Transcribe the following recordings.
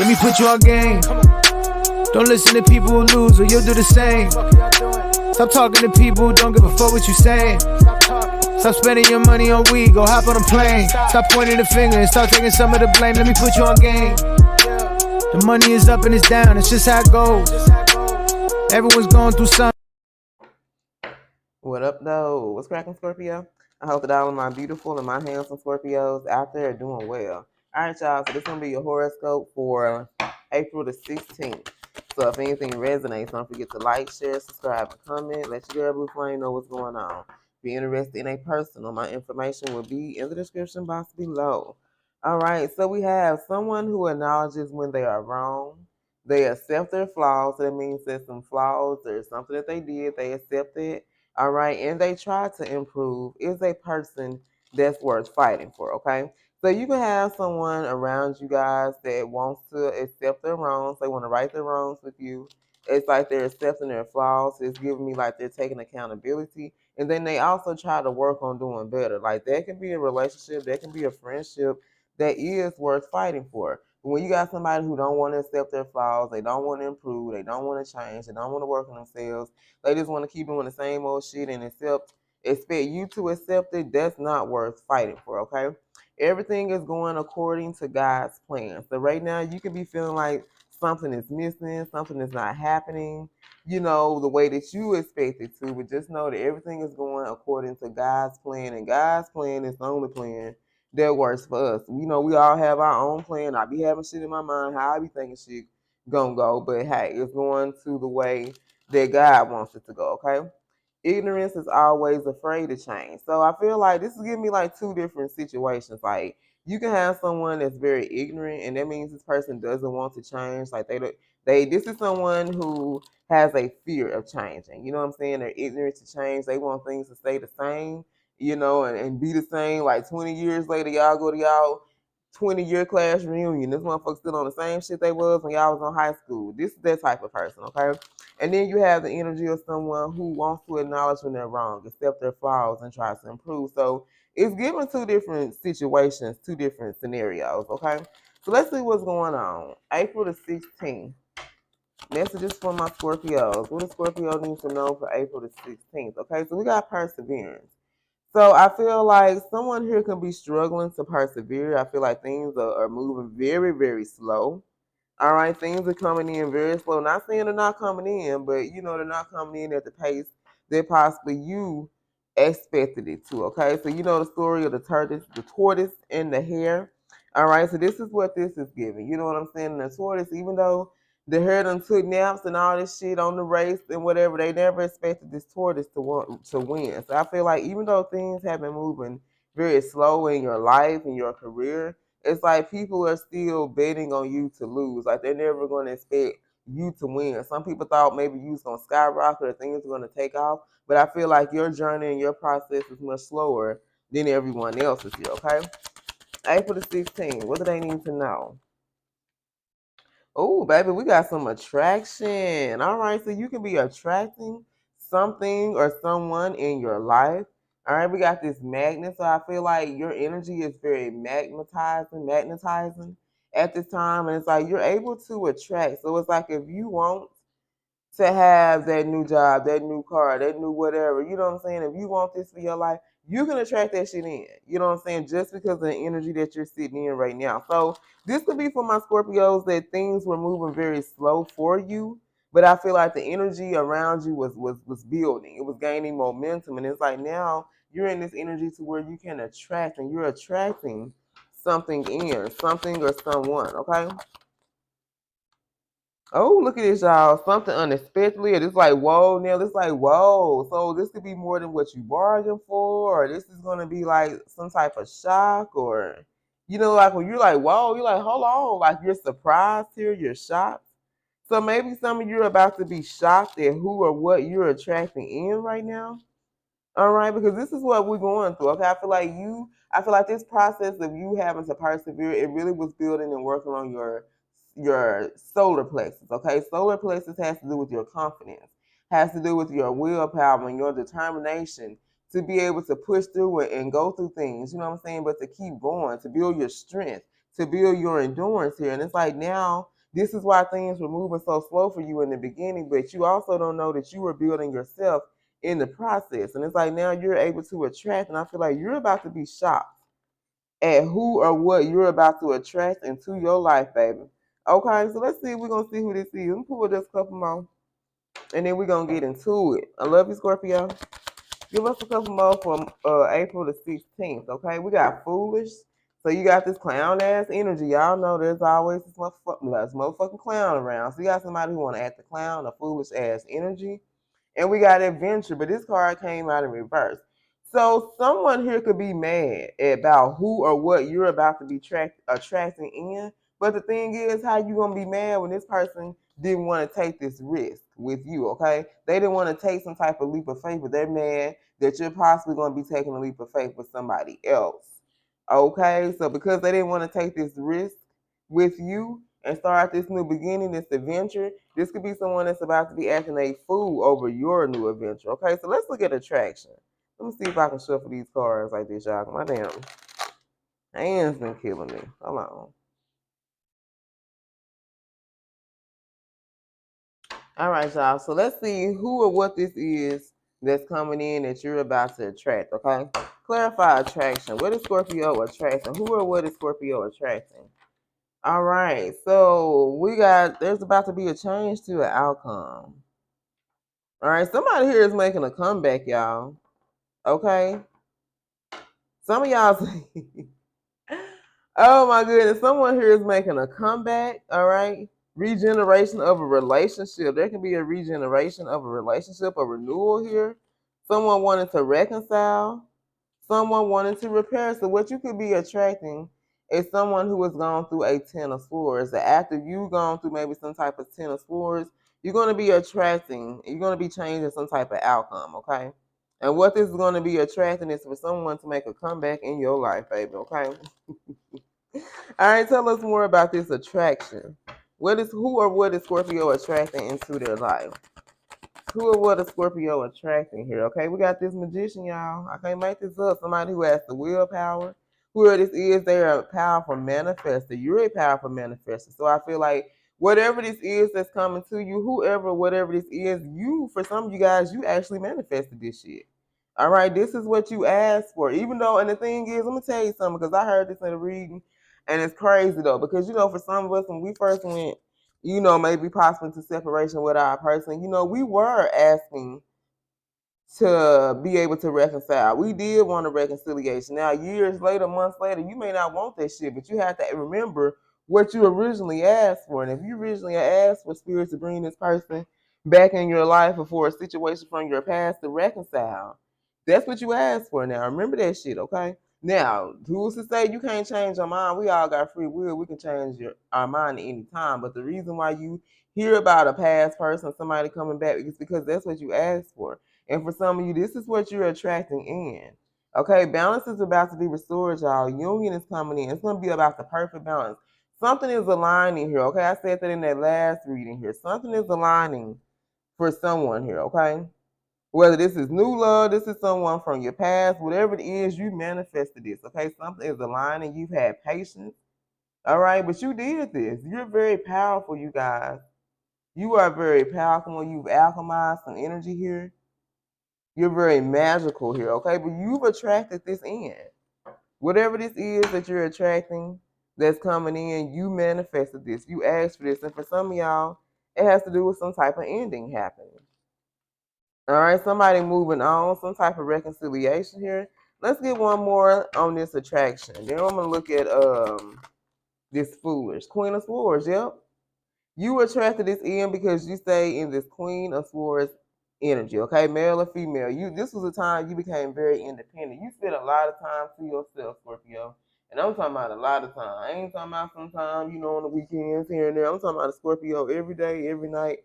Let me put you on game. Don't listen to people who lose or you'll do the same. Stop talking to people who don't give a fuck what you saying. Stop spending your money on weed, go hop on a plane. Stop pointing the finger and start taking some of the blame. Let me put you on game. The money is up and it's down, it's just how it goes. Everyone's going through something. What up, though? What's cracking, Scorpio? I hope that all of my beautiful and my handsome Scorpios out there are doing well. All right, y'all. So this is going to be your horoscope for April the 16th. So if anything resonates, don't forget to like, share, subscribe, and comment. Let your girl Blue Flame know what's going on. If you're interested in a personal, my information will be in the description box below. All right. So we have someone who acknowledges when they are wrong. They accept their flaws. So that means there's some flaws. There's something that they did. They accept it. All right, and they try to improve, is a person that's worth fighting for, okay? So you can have someone around you guys that wants to accept their wrongs. They want to right their wrongs with you. It's like they're accepting their flaws. It's giving me like they're taking accountability. And then they also try to work on doing better. Like that can be a relationship, that can be a friendship that is worth fighting for. But when you got somebody who don't want to accept their flaws, they don't want to improve, they don't want to change, they don't want to work on themselves, they just want to keep doing the same old shit and expect you to accept it, that's not worth fighting for, okay? Everything is going according to God's plan. So right now you can be feeling like something is missing, something is not happening, you know, the way that you expect it to, but just know that everything is going according to God's plan, and God's plan is the only plan that works for us. You know, we all have our own plan. I be having shit in my mind, how I be thinking shit gonna go, but hey, it's going to the way that God wants it to go, okay? Ignorance is always afraid to change. So I feel like this is giving me like two different situations. Like you can have someone that's very ignorant, and that means this person doesn't want to change. Like this is someone who has a fear of changing. You know what I'm saying? They're ignorant to change. They want things to stay the same, you know, and be the same. Like 20 years later, y'all go to y'all 20-year class reunion. This motherfucker still on the same shit they was when y'all was in high school. This is that type of person, okay? And then you have the energy of someone who wants to acknowledge when they're wrong, accept their flaws, and try to improve. So it's given two different situations, two different scenarios, okay? So let's see what's going on. April the 16th. Messages for my Scorpios. What does Scorpio need to know for April the 16th? Okay, so we got perseverance. So I feel like someone here can be struggling to persevere. I feel like things are moving very, very slow. All right, things are coming in very slow. Not saying they're not coming in, but you know they're not coming in at the pace that possibly you expected it to. Okay, so you know the story of the tortoise and the hare. All right, so this is what this is giving. You know what I'm saying? And the tortoise, even though the hare done took naps and all this shit on the race and whatever, they never expected this tortoise to win. So I feel like even though things have been moving very slow in your life and your career, it's like people are still betting on you to lose. Like they're never going to expect you to win. Some people thought maybe you was going to skyrocket or things were going to take off. But I feel like your journey and your process is much slower than everyone else's here, okay? April the 16th, what do they need to know? Oh, baby, we got some attraction. All right, so you can be attracting something or someone in your life. All right, we got this magnet. So I feel like your energy is very magnetizing at this time. And it's like you're able to attract. So it's like if you want to have that new job, that new car, that new whatever. You know what I'm saying? If you want this for your life, you can attract that shit in. You know what I'm saying? Just because of the energy that you're sitting in right now. So this could be for my Scorpios that things were moving very slow for you, but I feel like the energy around you was building. It was gaining momentum, and it's like now you're in this energy to where you can attract, and you're attracting something in, something or someone. Okay. Oh, look at this, y'all. Something unexpectedly. It's like, whoa, Neil. It's like, whoa. So this could be more than what you bargained for, or this is going to be like some type of shock, or, you know, like when you're like, whoa, you're like, hold on. Like you're surprised here, you're shocked. So maybe some of you are about to be shocked at who or what you're attracting in right now. All right, because this is what we're going through. Okay, I feel like this process of you having to persevere, it really was building and working on your solar plexus. Okay, solar plexus has to do with your confidence, has to do with your willpower and your determination to be able to push through it and go through things. You know what I'm saying? But to keep going, to build your strength, to build your endurance here. And it's like now, this is why things were moving so slow for you in the beginning, but you also don't know that you were building yourself in the process. And it's like now you're able to attract, and I feel like you're about to be shocked at who or what you're about to attract into your life, baby. Okay, so let's see. We're going to see who this is. Let me pull this couple more, and then we're going to get into it. I love you, Scorpio. Give us a couple more from April the 16th, okay? We got Foolish. So you got this clown-ass energy. Y'all know there's always this motherfucking clown around. So you got somebody who want to act the clown, a foolish-ass energy. And we got Adventure, but this card came out in reverse. So someone here could be mad about who or what you're about to be attracting in. But the thing is, how you going to be mad when this person didn't want to take this risk with you, okay? They didn't want to take some type of leap of faith, but they're mad that you're possibly going to be taking a leap of faith with somebody else, okay? So because they didn't want to take this risk with you and start this new beginning, this adventure, this could be someone that's about to be acting a fool over your new adventure, okay? So let's look at attraction. Let me see if I can shuffle these cards like this, y'all. My damn hands been killing me. Hold on. All right, y'all. So let's see who or what this is that's coming in that you're about to attract, okay? Clarify attraction. What is Scorpio attracting? Who or what is Scorpio attracting? All right. So there's about to be a change to an outcome. All right. Somebody here is making a comeback, y'all. Okay. Some of y'all, oh my goodness, someone here is making a comeback. All right. Regeneration of a relationship. There can be a regeneration of a relationship, a renewal here. Someone wanted to reconcile. Someone wanting to repair. So what you could be attracting is someone who has gone through a 10 of swords. That after you've gone through maybe some type of 10 of swords, you're going to be attracting, you're going to be changing some type of outcome, okay? And what this is going to be attracting is for someone to make a comeback in your life, baby, okay? All right, tell us more about this attraction. Who or what is Scorpio attracting into their life? Who or what is Scorpio attracting here? Okay, we got this magician, y'all. I can't make this up. Somebody who has the willpower. Whoever this is, they're a powerful manifester. You're a powerful manifester. So I feel like whatever this is that's coming to you, whatever this is, for some of you guys, you actually manifested this shit. All right, this is what you asked for. Even though, and the thing is, I'm going to tell you something because I heard this in a reading, and it's crazy though, because, for some of us, when we first went, maybe possibly to separation with our person, we were asking to be able to reconcile. We did want a reconciliation. Now, years later, months later, you may not want that shit, but you have to remember what you originally asked for. And if you originally asked for spirit to bring this person back in your life or for a situation from your past to reconcile, that's what you asked for now. Remember that shit, okay? Now, who's to say you can't change our mind? We all got free will. We can change our mind at any time. But the reason why you hear about a past person, somebody coming back, is because that's what you asked for. And for some of you, this is what you're attracting in. Okay, balance is about to be restored, y'all. Union is coming in. It's going to be about the perfect balance. Something is aligning here, okay? I said that in that last reading here. Something is aligning for someone here, okay? Whether this is new love, this is someone from your past, whatever it is, you manifested this, okay? Something is aligning. You've had patience, all right? But you did this. You're very powerful, you guys. You are very powerful when you've alchemized some energy here. You're very magical here, okay? But you've attracted this in. Whatever this is that you're attracting that's coming in, you manifested this. You asked for this. And for some of y'all, it has to do with some type of ending happening. All right, somebody moving on, some type of reconciliation here. Let's get one more on this attraction. Then I'm going to look at this Foolish. Queen of Swords, yep. You attracted this in because you stay in this Queen of Swords energy, okay? Male or female. This was a time you became very independent. You spent a lot of time to yourself, Scorpio. And I'm talking about a lot of time. I ain't talking about some time, on the weekends here and there. I'm talking about a Scorpio every day, every night.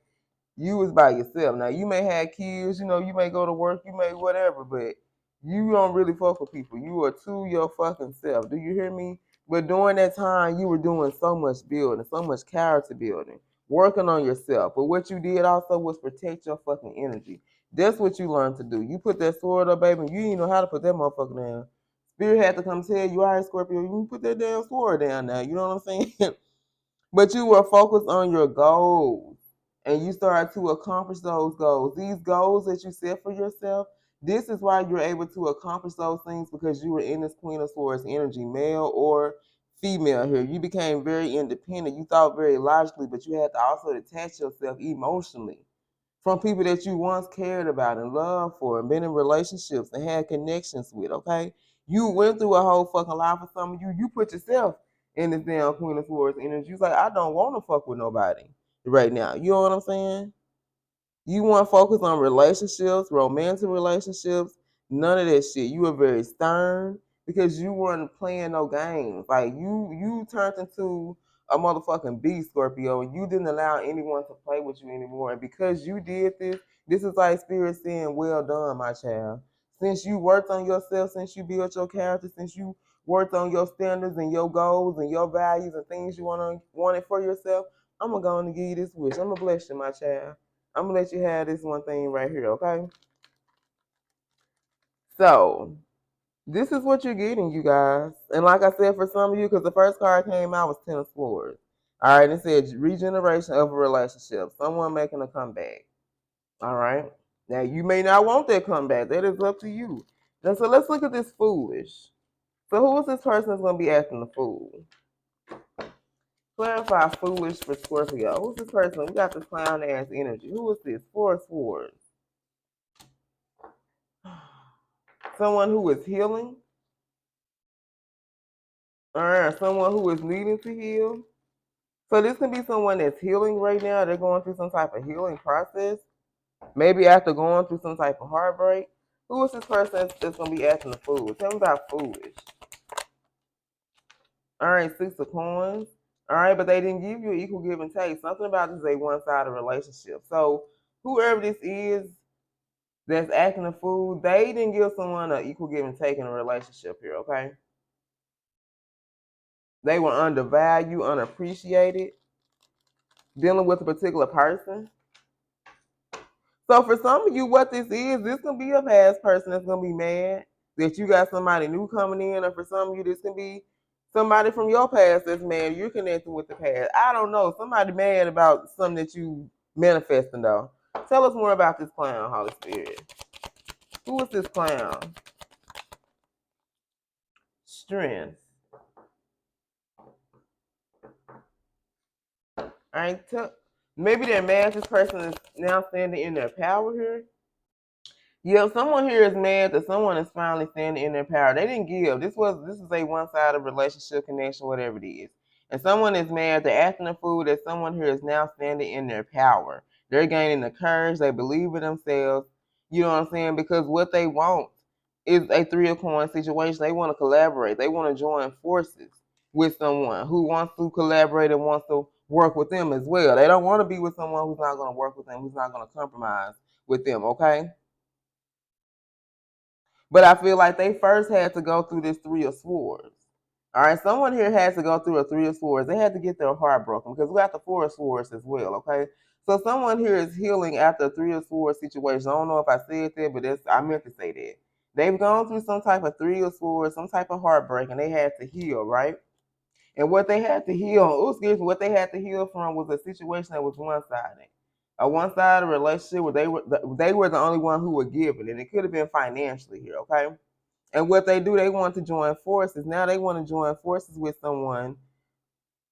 You was by yourself. Now, you may have kids, you may go to work, you may whatever, but you don't really fuck with people. You are to your fucking self. Do you hear me? But during that time, you were doing so much building, so much character building, working on yourself. But what you did also was protect your fucking energy. That's what you learned to do. You put that sword up, baby, and you didn't know how to put that motherfucker down. Spirit had to come tell you, all right, Scorpio, you can put that damn sword down now. You know what I'm saying? But you were focused on your goals and you started to accomplish those goals. These goals that you set for yourself, this is why you're able to accomplish those things, because you were in this Queen of Swords energy, male or female here. You became very independent. You thought very logically, but you had to also detach yourself emotionally from people that you once cared about and loved for and been in relationships and had connections with, okay? You went through a whole fucking lot for some of you. You put yourself in this damn Queen of Swords energy. You was like, I don't want to fuck with nobody right now. You know what I'm saying? You want to focus on relationships, romantic relationships, none of that shit. You were very stern because you weren't playing no games. Like you turned into a motherfucking beast, Scorpio, and you didn't allow anyone to play with you anymore. And because you did this, this is like Spirit saying, well done, my child. Since you worked on yourself, since you built your character, since you worked on your standards and your goals and your values and things you wanted for yourself, I'm going to go on and give you this wish. I'm going to bless you, my child. I'm going to let you have this one thing right here, okay? So, this is what you're getting, you guys. And like I said, for some of you, because the first card came out was Ten of Swords. All right, it said regeneration of a relationship. Someone making a comeback. All right? Now, you may not want that comeback. That is up to you. Now, so let's look at this foolish. So who is this person that's going to be acting the fool? Clarify foolish for Scorpio. Who's this person? We got this clown ass energy. Who is this? Four of Swords. Someone who is healing. All right, someone who is needing to heal. So this can be someone that's healing right now. They're going through some type of healing process. Maybe after going through some type of heartbreak. Who is this person that's going to be acting the fool? Tell me about foolish. All right, Six of Coins. All right, but they didn't give you an equal give and take. Something about this is a one-sided relationship. So whoever this is that's acting a fool, they didn't give someone an equal give and take in a relationship here, okay? They were undervalued, unappreciated, dealing with a particular person. So for some of you, what this can be a past person that's going to be mad that you got somebody new coming in. Or for some of you, this can be somebody from your past that's mad. You're connecting with the past. I don't know. Somebody mad about something that you manifesting, though. Tell us more about this clown, Holy Spirit. Who is this clown? Strength. Maybe they're mad this person is now standing in their power here. Yeah, someone here is mad that someone is finally standing in their power. They didn't give. This is a one-sided relationship connection, whatever it is. And someone is mad, they're acting a fool, that someone here is now standing in their power. They're gaining the courage, they believe in themselves. You know what I'm saying? Because what they want is a Three of Coins situation. They want to collaborate. They want to join forces with someone who wants to collaborate and wants to work with them as well. They don't want to be with someone who's not going to work with them, who's not going to compromise with them, okay? But I feel like they first had to go through this Three of Swords. All right, someone here has to go through a Three of Swords. They had to get their heart broken because we got the Four of Swords as well, okay? So someone here is healing after a Three of Swords situation. I don't know if I said that, but I meant to say that. They've gone through some type of Three of Swords, some type of heartbreak, and they had to heal, right? And what they had to heal, what they had to heal from was a situation that was one-sided. A one-sided relationship where they were the only one who were giving, and it could have been financially here, okay? And what they do, they want to join forces. Now they want to join forces with someone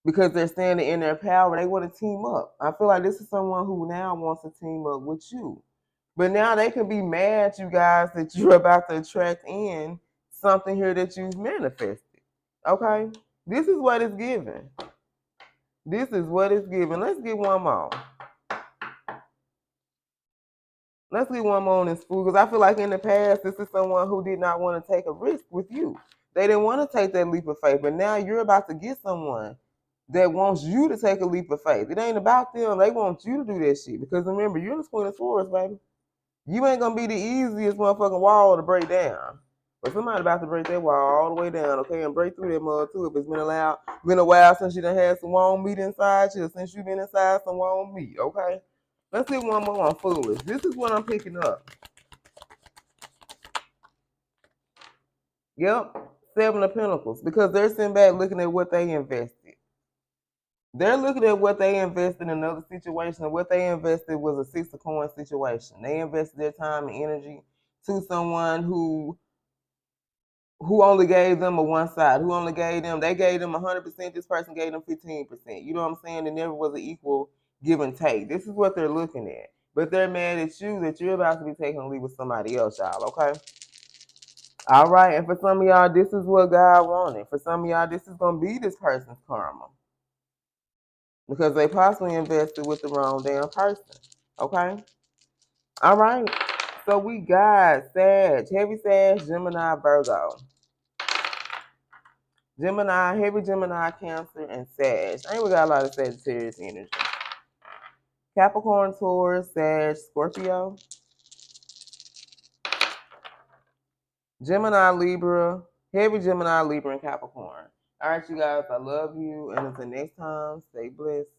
because they're standing in their power. They want to team up. I feel like this is someone who now wants to team up with you. But now they can be mad, you guys, that you're about to attract in something here that you've manifested. Okay? This is what it's given. This is what it's given. Let's get one more. Let's get one more on this fool, because I feel like in the past, this is someone who did not want to take a risk with you. They didn't want to take that leap of faith, but now you're about to get someone that wants you to take a leap of faith. It ain't about them. They want you to do that shit, because remember, you're the Queen of Swords, baby. You ain't going to be the easiest motherfucking wall to break down. But somebody about to break that wall all the way down, okay, and break through that mud too. If it's been a while since you done had some warm meat inside you, since you've been inside some warm meat, okay? Let's get one more on foolish. This is what I'm picking up. Yep. Seven of Pentacles, because they're sitting back looking at what they invested. They're looking at what they invested in another situation, and what they invested was a Six of Coins situation. They invested their time and energy to someone who only gave them a one side, they gave them 100%, this person gave them 15%. You know what I'm saying? It never was an equal give and take. This is what they're looking at. But they're mad at you that you're about to be taking a leave with somebody else, y'all, okay? All right, and for some of y'all, this is what God wanted. For some of y'all, this is going to be this person's karma. Because they possibly invested with the wrong damn person, okay? All right, so we got Sag, Heavy Sag, Gemini, Virgo. Gemini, Heavy Gemini, Cancer, and Sag. I think we got a lot of Sagittarius energy. Capricorn, Taurus, Sag, Scorpio. Gemini, Libra, Heavy Gemini, Libra, and Capricorn. All right, you guys, I love you. And until next time, stay blessed.